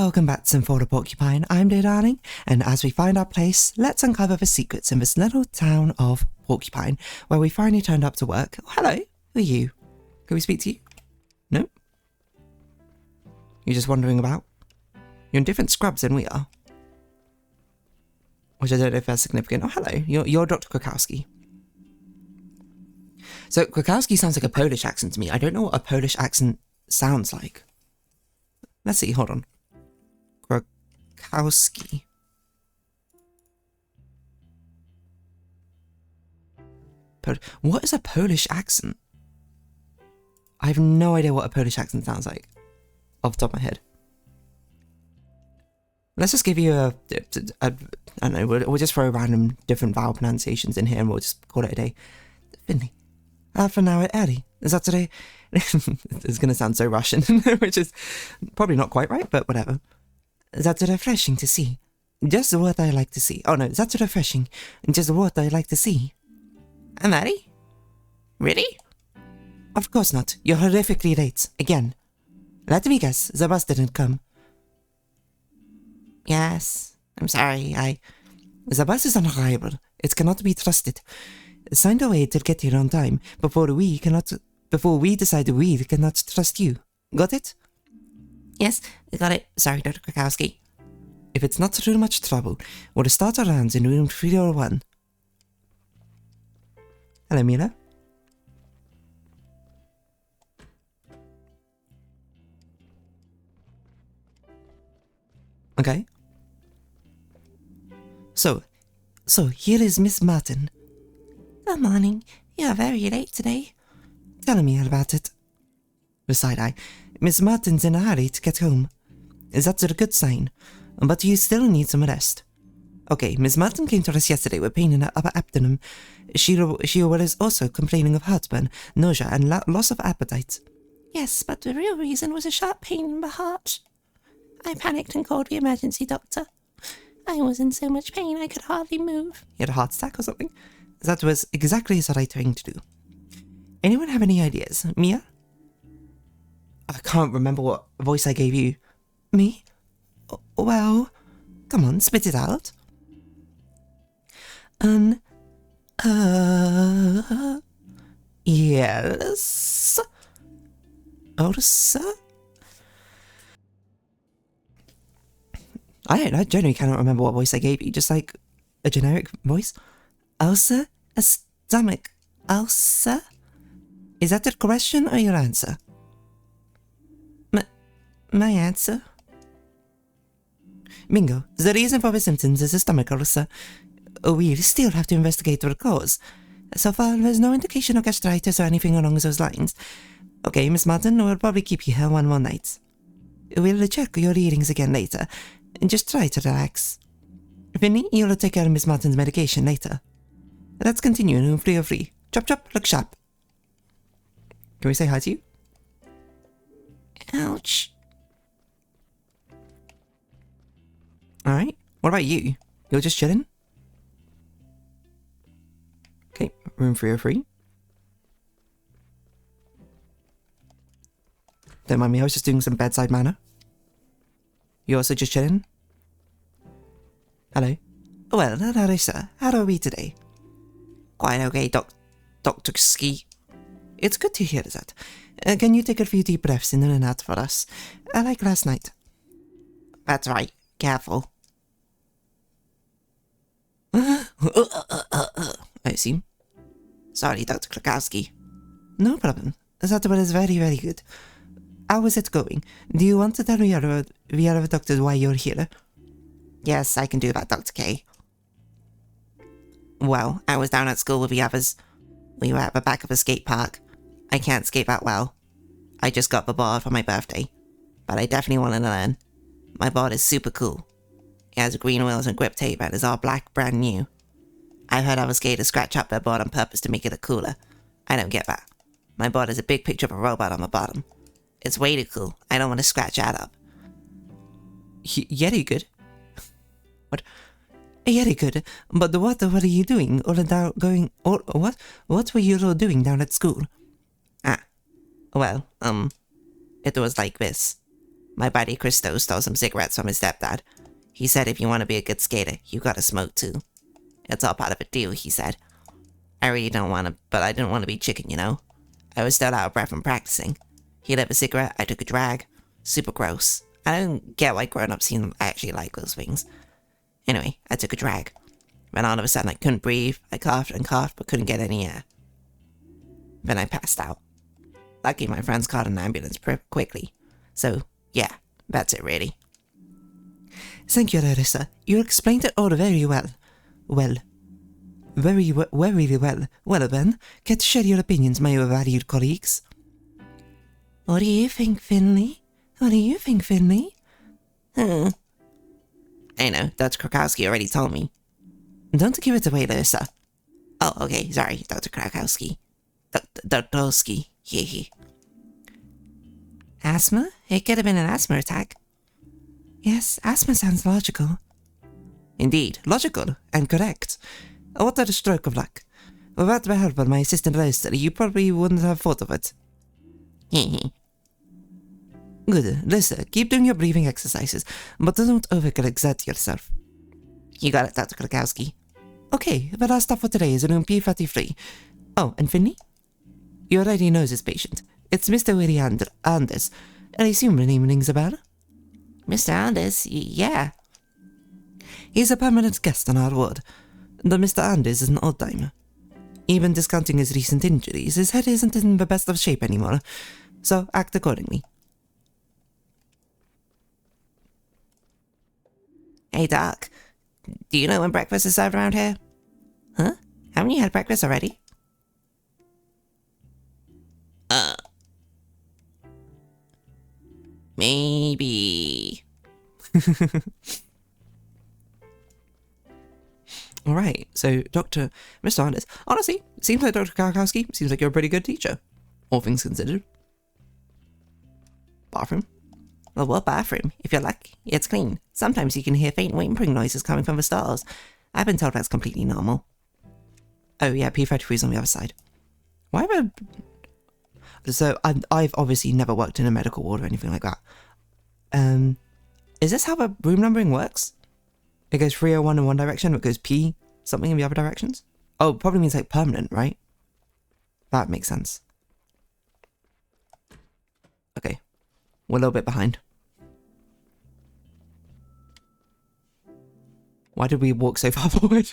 Welcome back to For the Porcupine. I'm dear darling, and as we find our place, let's uncover the secrets in this little town of Porcupine, where we finally turned up to work. Oh, hello, who are you? Can we speak to you? No? You're just wandering about? You're in different scrubs than we are. Which I don't know if that's significant. Oh, hello, you're Dr. Krakowski. So, Krakowski sounds like a Polish accent to me. I don't know what a Polish accent sounds like. Let's see, hold on. Krakowski. What is a Polish accent? I have no idea what a Polish accent sounds like. Off the top of my head. Let's just give you I don't know, we'll just throw random different vowel pronunciations in here and we'll just call it a day. Finley. Half an hour early. Is that today? It's going to sound so Russian, which is probably not quite right, but whatever. That's refreshing to see. Just what I like to see. Oh no, that's refreshing. Just what I like to see. I'm early? Really? Of course not. You're horrifically late. Again. Let me guess, the bus didn't come. Yes. I'm sorry, The bus is unreliable. It cannot be trusted. Find a way to get here on time before we decide we cannot trust you. Got it? Yes, got it. Sorry, Dr. Krakowski. If it's not too much trouble, we'll start our rounds in room 301. Hello, Mila. Okay. So here is Miss Martin. Good morning. You are very late today. Tell me about it. The side-eye. Miss Martin's in a hurry to get home. That's a good sign. But you still need some rest. Okay, Miss Martin came to us yesterday with pain in her upper abdomen. She was also complaining of heartburn, nausea, and loss of appetite. Yes, but the real reason was a sharp pain in the heart. I panicked and called the emergency doctor. I was in so much pain I could hardly move. You had a heart attack or something? That was exactly the right thing to do. Anyone have any ideas? Mia? I can't remember what voice I gave you. Me? Well, come on, spit it out. Yes. Ursula? I genuinely cannot remember what voice I gave you, just like a generic voice. Elsa? A stomach. Elsa? Is that the question or your answer? My answer? Bingo. The reason for the symptoms is a stomach ulcer. We'll still have to investigate the cause. So far, there's no indication of gastritis or anything along those lines. Okay, Miss Martin, we'll probably keep you here one more night. We'll check your readings again later. Just try to relax. Finley, you'll take care of Miss Martin's medication later. Let's continue in room 303. Chop chop, look sharp. Can we say hi to you? Ouch. Alright, what about you? You're just chilling? Okay, room 303. Don't mind me, I was just doing some bedside manner. You also just chilling? Hello? Well, hello sir, how are we today? Quite okay, Dr. Ski. It's good to hear that. Can you take a few deep breaths in and out for us? Like last night. That's right, careful. I see. Sorry, Dr. Krakowski. No problem. That was very, very good. How is it going? Do you want to tell the other doctors why you're here? Yes, I can do that, Dr. K. Well, I was down at school with the others. We were at the back of a skate park. I can't skate that well. I just got the board for my birthday. But I definitely want to learn. My board is super cool. It has green wheels and grip tape and is all black, brand new. I've heard other skaters scratch up their board on purpose to make it look cooler. I don't get that. My board is a big picture of a robot on the bottom. It's way too cool. I don't want to scratch that up. Yeah, you good. What? Yeah, good. But what are you doing? What were you all doing down at school? Well, it was like this. My buddy Christo stole some cigarettes from his stepdad. He said if you want to be a good skater, you gotta smoke too. It's all part of a deal, he said. I really don't want to, but I didn't want to be chicken, you know? I was still out of breath from practicing. He lit a cigarette, I took a drag. Super gross. I don't get why grown-ups seem to actually like those things. Anyway, I took a drag. Then all of a sudden I couldn't breathe. I coughed and coughed, but couldn't get any air. Then I passed out. Lucky my friends called an ambulance quickly. So, yeah, that's it really. Thank you, Larissa. You explained it all very well. Very well. Well then, get to share your opinions, my valued colleagues. What do you think, Finley? I know, Dr. Krakowski already told me. Don't give it away, Larissa. Oh, okay, sorry, Dr. Krakowski. Dr. Hehe. Asthma? It could have been an asthma attack. Yes, asthma sounds logical. Indeed, logical and correct. What a stroke of luck. Without the help of my assistant Lester, you probably wouldn't have thought of it. Hehe. Good, Lester, keep doing your breathing exercises, but don't overexert yourself. You got it, Dr. Krakowski. Okay, the last stop for today is room P33. Oh, and Finley? You already know this patient. It's Mr. Willie Anders. I assume the name rings a bell? Mr. Anders? Yeah. He's a permanent guest on our ward. Though Mr. Anders is an old-timer. Even discounting his recent injuries, his head isn't in the best of shape anymore, so act accordingly. Hey, Doc. Do you know when breakfast is served around here? Huh? Haven't you had breakfast already? Maybe. Alright, so Mr. Anders, honestly, seems like Dr. Krakowski seems like you're a pretty good teacher, all things considered. Bathroom? Well, what bathroom? If you're lucky, it's clean. Sometimes you can hear faint whimpering noises coming from the stalls. I've been told that's completely normal. Oh yeah, P33 is on the other side. Why would... So, I've obviously never worked in a medical ward or anything like that. Is this how the room numbering works? It goes 301 in one direction, it goes P something in the other directions? Oh, probably means like permanent, right? That makes sense. Okay. We're a little bit behind. Why did we walk so far forward?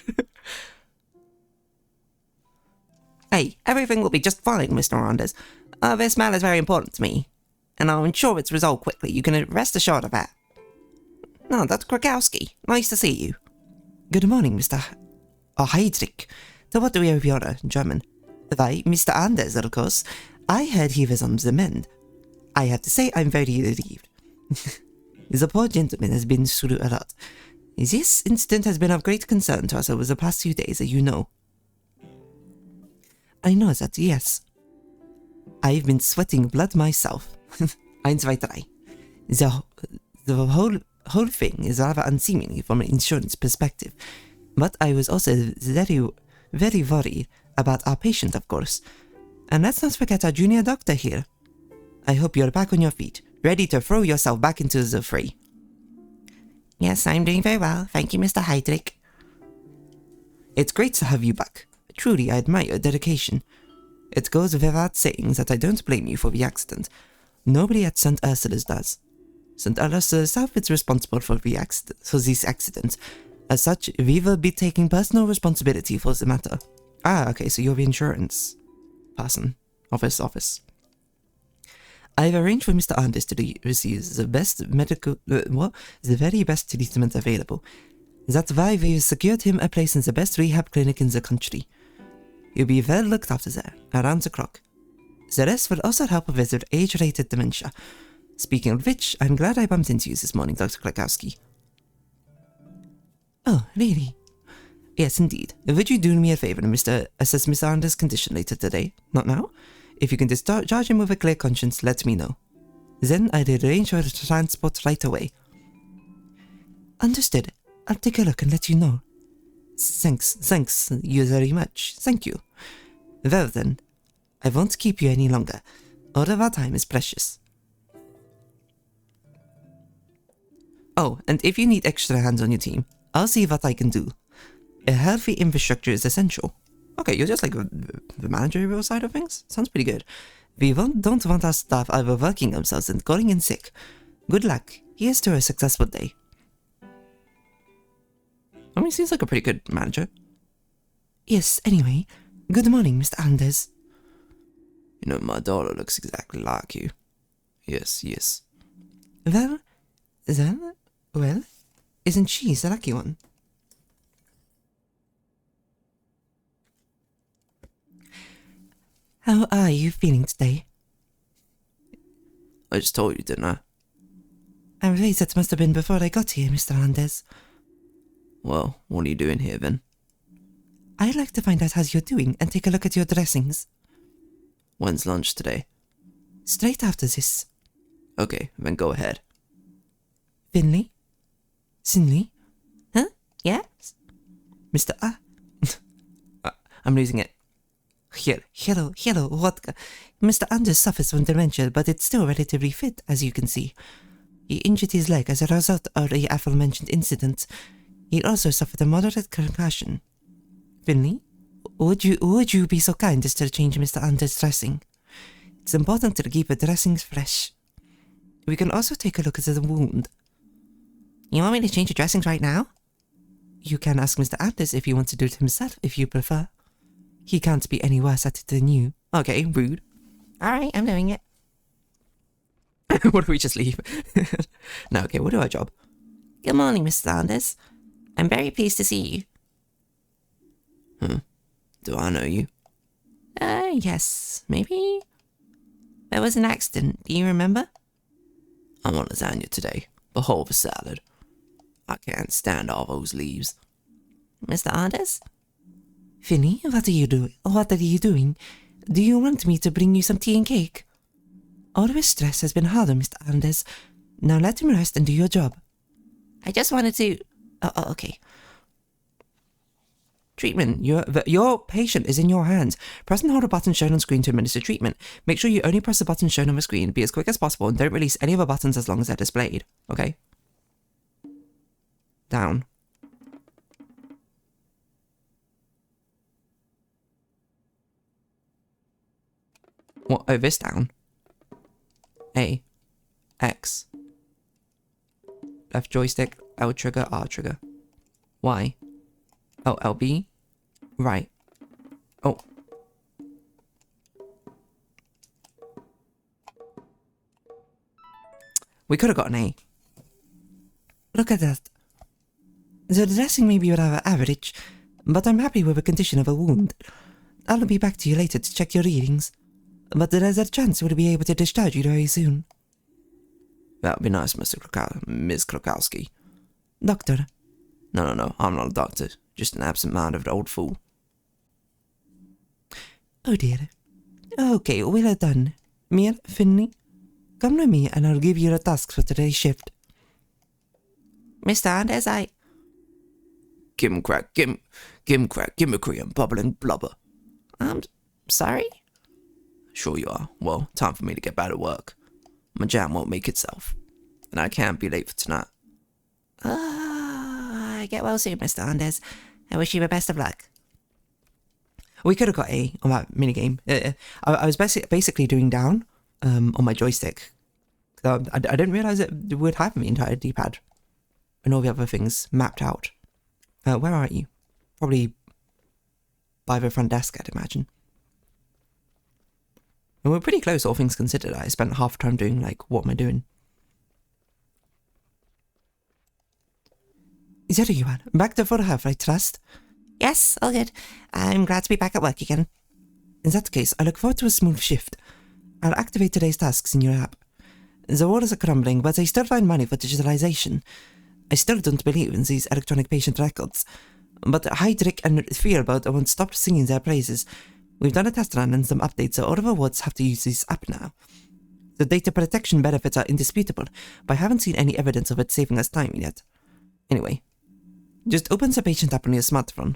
Hey, everything will be just fine, Mr. Anders. This matter is very important to me, and I'll ensure it's resolved quickly. You can rest assured of that. No, Dr. Krakowski. Nice to see you. Good morning, Mr. Heydrich. To what do we have your German? Why, Mr. Anders, of course. I heard he was on the mend. I have to say I'm very relieved. The poor gentleman has been through a lot. This incident has been of great concern to us over the past few days, as you know. I know that, yes. I've been sweating blood myself. Eins, zwei, drei. The whole thing is rather unseemly from an insurance perspective, but I was also very, very worried about our patient, of course. And let's not forget our junior doctor here. I hope you're back on your feet, ready to throw yourself back into the fray. Yes, I'm doing very well. Thank you, Mr. Heydrich. It's great to have you back. Truly, I admire your dedication. It goes without saying that I don't blame you for the accident. Nobody at St. Ursula's does. St. Ursula herself is responsible for this accident. As such, we will be taking personal responsibility for the matter. Ah, okay, so you're the insurance person. Office. I've arranged for Mr. Anders to receive the best the very best treatment available. That's why we've secured him a place in the best rehab clinic in the country. He'll be well looked after there, around the clock. The rest will also help with age-related dementia. Speaking of which, I'm glad I bumped into you this morning, Dr. Krakowski. Oh, really? Yes, indeed. Would you do me a favor and assess Mr. Anders' condition later today? Not now? If you can discharge him with a clear conscience, let me know. Then I'll arrange for transport right away. Understood. I'll take a look and let you know. Thanks you very much. Thank you. Well then, I won't keep you any longer. All of our time is precious. Oh, and if you need extra hands on your team, I'll see what I can do. A healthy infrastructure is essential. Okay, you're just like the managerial side of things? Sounds pretty good. Don't want our staff overworking themselves and calling in sick. Good luck. Here's to a successful day. I mean, he seems like a pretty good manager. Yes, anyway, good morning, Mr. Anders. You know, my daughter looks exactly like you. Yes, yes. Well, then, well, isn't she the lucky one? How are you feeling today? I just told you, didn't I? I'm afraid that must have been before I got here, Mr. Anders. Well, what are you doing here then? I'd like to find out how you're doing and take a look at your dressings. When's lunch today? Straight after this. Okay, then go ahead. Finley? Finley? Huh? Yes? Mr. I'm losing it. Hello, vodka. Mr. Anders suffers from dementia, but it's still relatively fit, as you can see. He injured his leg as a result of the aforementioned incident. He also suffered a moderate concussion. Finley, would you be so kind as to change Mr. Anders' dressing? It's important to keep the dressings fresh. We can also take a look at the wound. You want me to change the dressings right now? You can ask Mr. Anders if he wants to do it himself, if you prefer. He can't be any worse at it than you. Okay, rude. Alright, I'm doing it. What if we just leave? No, okay, we'll do our job. Good morning, Mr. Anders. I'm very pleased to see you. Do I know you? Yes, maybe. There was an accident, do you remember? I'm on lasagna today. The whole of a salad. I can't stand all those leaves. Mr. Anders? Finny, what are you doing? What are you doing? Do you want me to bring you some tea and cake? All the stress has been harder, Mr. Anders. Now let him rest and do your job. I just wanted to... Oh, okay. Treatment. Your patient is in your hands. Press and hold a button shown on screen to administer treatment. Make sure you only press the button shown on the screen. Be as quick as possible and don't release any of the buttons as long as they're displayed. Okay? Down. What? Oh, this down. A. X. Left joystick, L trigger, R trigger. Y. Oh, LB. Right. Oh. We could have got an A. Look at that. The dressing may be rather average, but I'm happy with the condition of a wound. I'll be back to you later to check your readings, but there's a chance we'll be able to discharge you very soon. That would be nice, Ms. Krokowski. Doctor. No, I'm not a doctor. Just an absent-minded old fool. Oh dear. Okay, we're done. Mir, Finley, come to me and I'll give you the tasks for today's shift. Mr. Anders, Give him cream, bubbling blubber. I'm sorry? Sure you are. Well, time for me to get back to work. My jam won't make itself. And I can't be late for tonight. Get well soon, Mr. Anders. I wish you the best of luck. We could have got A on that minigame. I was basically doing down on my joystick. I didn't realise it would have the entire D-pad and all the other things mapped out. Where are you? Probably by the front desk, I'd imagine. And we're pretty close, all things considered. I spent half the time doing, like, what am I doing? There you are. Back to full health, I trust? Yes, all good. I'm glad to be back at work again. In that case, I look forward to a smooth shift. I'll activate today's tasks in your app. The walls are crumbling, but I still find money for digitalization. I still don't believe in these electronic patient records. But Heydrich and Fearbird won't stop singing their praises. We've done a test run and some updates, so all of our wards have to use this app now. The data protection benefits are indisputable, but I haven't seen any evidence of it saving us time yet. Anyway, just open the patient app on your smartphone.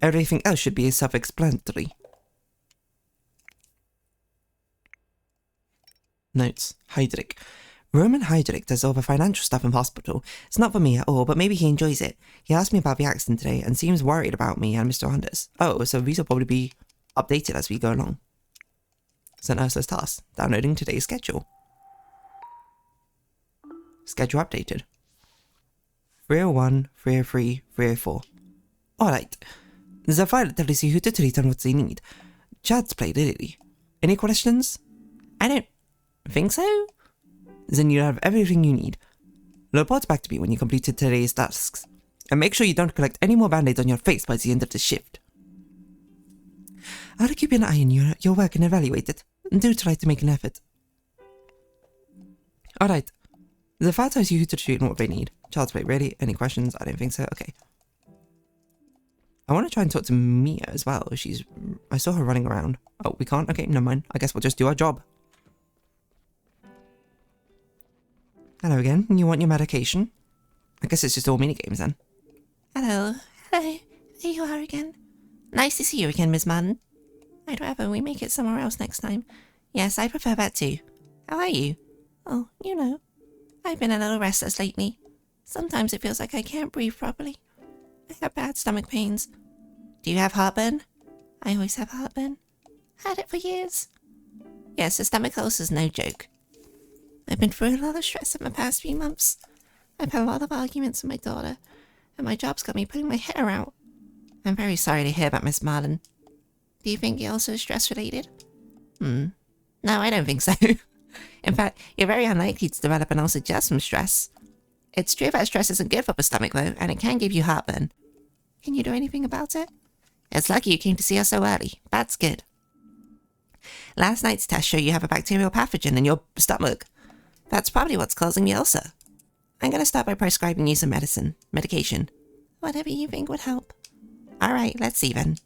Everything else should be self-explanatory. Notes. Heydrich. Roman Heydrich does all the financial stuff in hospital. It's not for me at all, but maybe he enjoys it. He asked me about the accident today and seems worried about me and Mr. Anders. Oh, so these will probably be updated as we go along. Sent Ursula's task. Downloading today's schedule. Schedule updated. 301, 303, 304. Alright. The file tells you who to treat and what they need. Chad's played, really. Any questions? I don't think so. Then you have everything you need. Report back to me when you completed today's tasks. And make sure you don't collect any more band-aids on your face by the end of the shift. I'll keep an eye on your work and evaluate it. Do try to make an effort. Alright. The file tells you who to treat and what they need. Child's play, really? Any questions? I don't think so. Okay. I want to try and talk to Mia as well. I saw her running around. Oh, we can't? Okay, never mind. I guess we'll just do our job. Hello again. You want your medication? I guess it's just all minigames then. Hello. Hello. There you are again. Nice to see you again, Miss Martin. I'd rather we make it somewhere else next time. Yes, I prefer that too. How are you? Oh, you know. I've been a little restless lately. Sometimes it feels like I can't breathe properly. I have bad stomach pains. Do you have heartburn? I always have heartburn. Had it for years. Yes, a stomach ulcer's no joke. I've been through a lot of stress in the past few months. I've had a lot of arguments with my daughter, and my job's got me putting my hair out. I'm very sorry to hear about Miss Martin. Do you think you're also stress-related? No, I don't think so. In fact, you're very unlikely to develop an ulcer just from stress. It's true that stress isn't good for the stomach, though, and it can give you heartburn. Can you do anything about it? It's lucky you came to see us so early. That's good. Last night's tests show you have a bacterial pathogen in your stomach. That's probably what's causing the ulcer. I'm going to start by prescribing you some medication. Whatever you think would help. Alright, let's see then.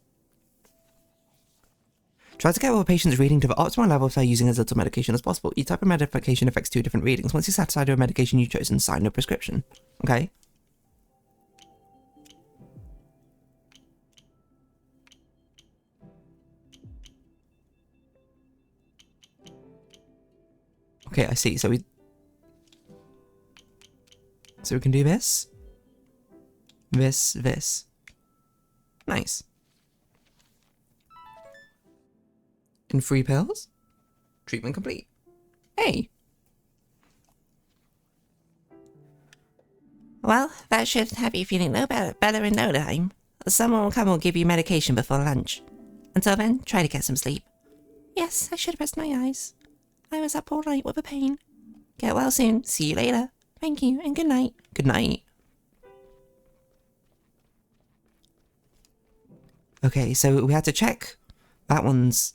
Try to get all patients' reading to the optimal level by using as little medication as possible. Each type of medication affects 2 different readings. Once you're satisfied with a medication you've chosen, sign a prescription. Okay? Okay, I see. So we can do this. This. Nice. In 3 pills? Treatment complete. Hey! Well, that should have you feeling better in no time. Someone will come and give you medication before lunch. Until then, try to get some sleep. Yes, I should rest my eyes. I was up all night with a pain. Get well soon. See you later. Thank you, and good night. Good night. Okay, so we had to check. That one's...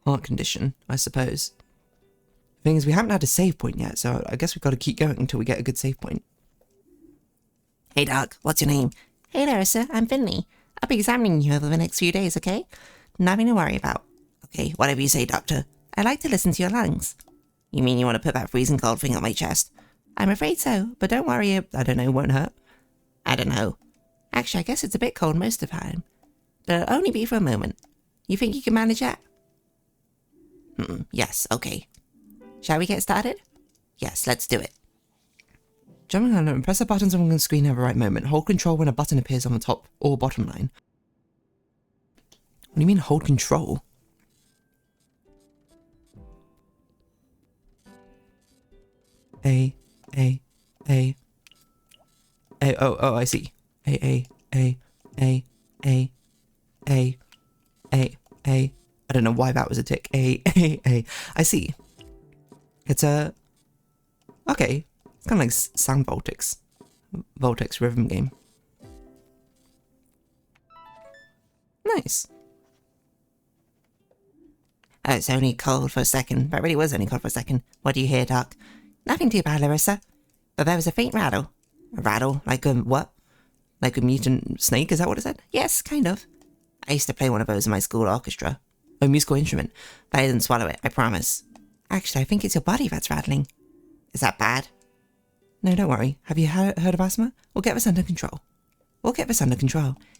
heart condition, I suppose. The thing is, we haven't had a save point yet, so I guess we've got to keep going until we get a good save point. Hey, Doc. What's your name? Hey there, sir. I'm Finley. I'll be examining you over the next few days, okay? Nothing to worry about. Okay, whatever you say, Doctor. I like to listen to your lungs. You mean you want to put that freezing cold thing on my chest? I'm afraid so, but don't worry, I don't know, won't hurt. I don't know. Actually, I guess it's a bit cold most of the time. But it'll only be for a moment. You think you can manage that? Yes, okay. Shall we get started? Yes, let's do it. Jumping on and press the buttons on the screen at the right moment. Hold control when a button appears on the top or bottom line. What do you mean hold control? A. Oh, I see. A. I don't know why that was a tick. A. I see. It's a... okay. It's kind of like Sound Voltics. Voltics rhythm game. Nice. Oh, it's only cold for a second. That really was only cold for a second. What do you hear, Doc? Nothing too bad, Larissa. But there was a faint rattle. A rattle? Like a what? Like a mutant snake? Is that what it said? Yes, kind of. I used to play one of those in my school orchestra. A musical instrument. But I didn't swallow it, I promise. Actually, I think it's your body that's rattling. Is that bad? No, don't worry. Have you heard of asthma? We'll get this under control.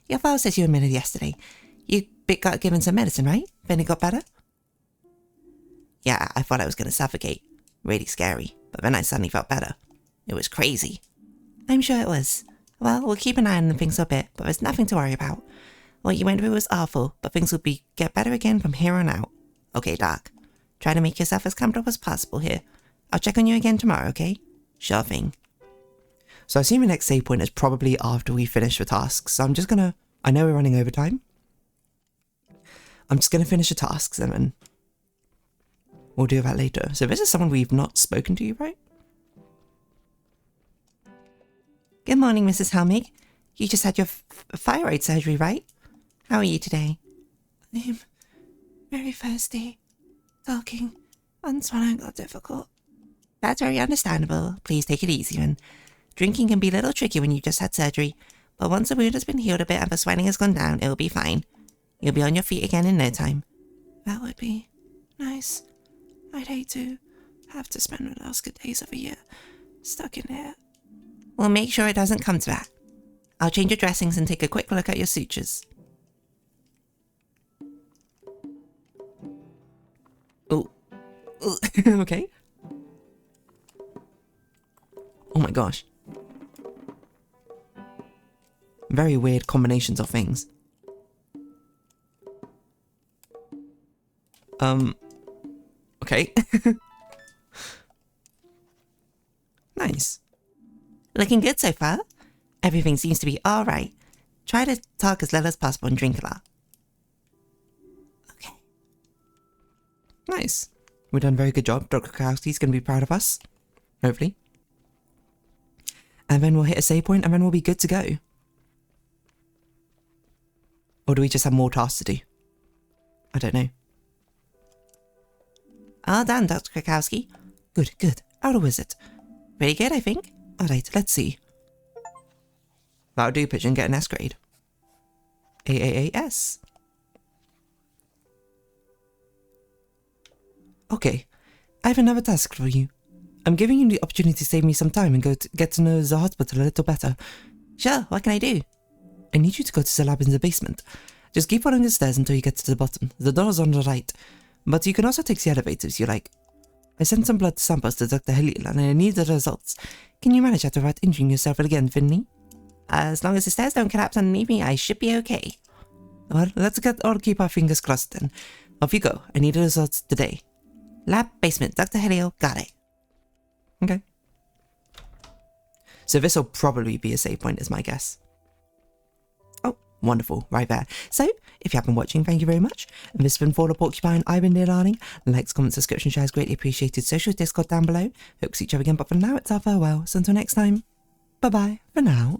Your file says you admitted yesterday. You got given some medicine, right? Then it got better? Yeah, I thought I was going to suffocate. Really scary. But then I suddenly felt better. It was crazy. I'm sure it was. Well, we'll keep an eye on things a bit, but there's nothing to worry about. What you went through was awful, but things will get better again from here on out. Okay, Doc. Try to make yourself as comfortable as possible here. I'll check on you again tomorrow, okay? Sure thing. So I assume the next save point is probably after we finish the tasks. So I'm just gonna... I know we're running over time. I'm just gonna finish the tasks and then we'll do that later. So this is someone we've not spoken to, right? Good morning, Mrs. Helmig. You just had your thyroid surgery, right? How are you today? I'm very thirsty. Talking and swallowing got difficult. That's very understandable. Please take it easy, and drinking can be a little tricky when you just had surgery, but once the wound has been healed a bit and the swelling has gone down, it'll be fine. You'll be on your feet again in no time. That would be nice. I'd hate to have to spend the last good days of the year stuck in here. We'll make sure it doesn't come to that. I'll change your dressings and take a quick look at your sutures. Oh. Okay. Oh my gosh. Very weird combinations of things. Okay. Nice. Looking good so far. Everything seems to be alright. Try to talk as little as possible and drink a lot. Okay. Nice. We've done a very good job. Dr. Krakowski's going to be proud of us. Hopefully. And then we'll hit a save point and then we'll be good to go. Or do we just have more tasks to do? I don't know. All done, Dr. Krakowski. Good, good. How was it? Pretty good, I think. Alright, let's see. That'll do, Pigeon. Get an S grade. AAAS. Okay, I have another task for you. I'm giving you the opportunity to save me some time and get to know the hospital a little better. Sure, what can I do? I need you to go to the lab in the basement. Just keep following the stairs until you get to the bottom. The door's on the right. But you can also take the elevator if you like. I sent some blood samples to Dr. Halil and I need the results. Can you manage that without injuring yourself again, Finley? As long as the stairs don't collapse underneath me, I should be okay. Well, let's all keep our fingers crossed then. Off you go. I need the results today. Lab, basement, Dr. Halil, got it. Okay. So this will probably be a save point, is my guess. Oh, wonderful. Right there. So, if you have been watching, thank you very much. And this has been For the Porcupine. I've been Neil Darling. Likes, comments, subscription, shares, greatly appreciated. Social Discord down below. Hope to see each other again, but for now, it's our farewell. So until next time, bye-bye for now.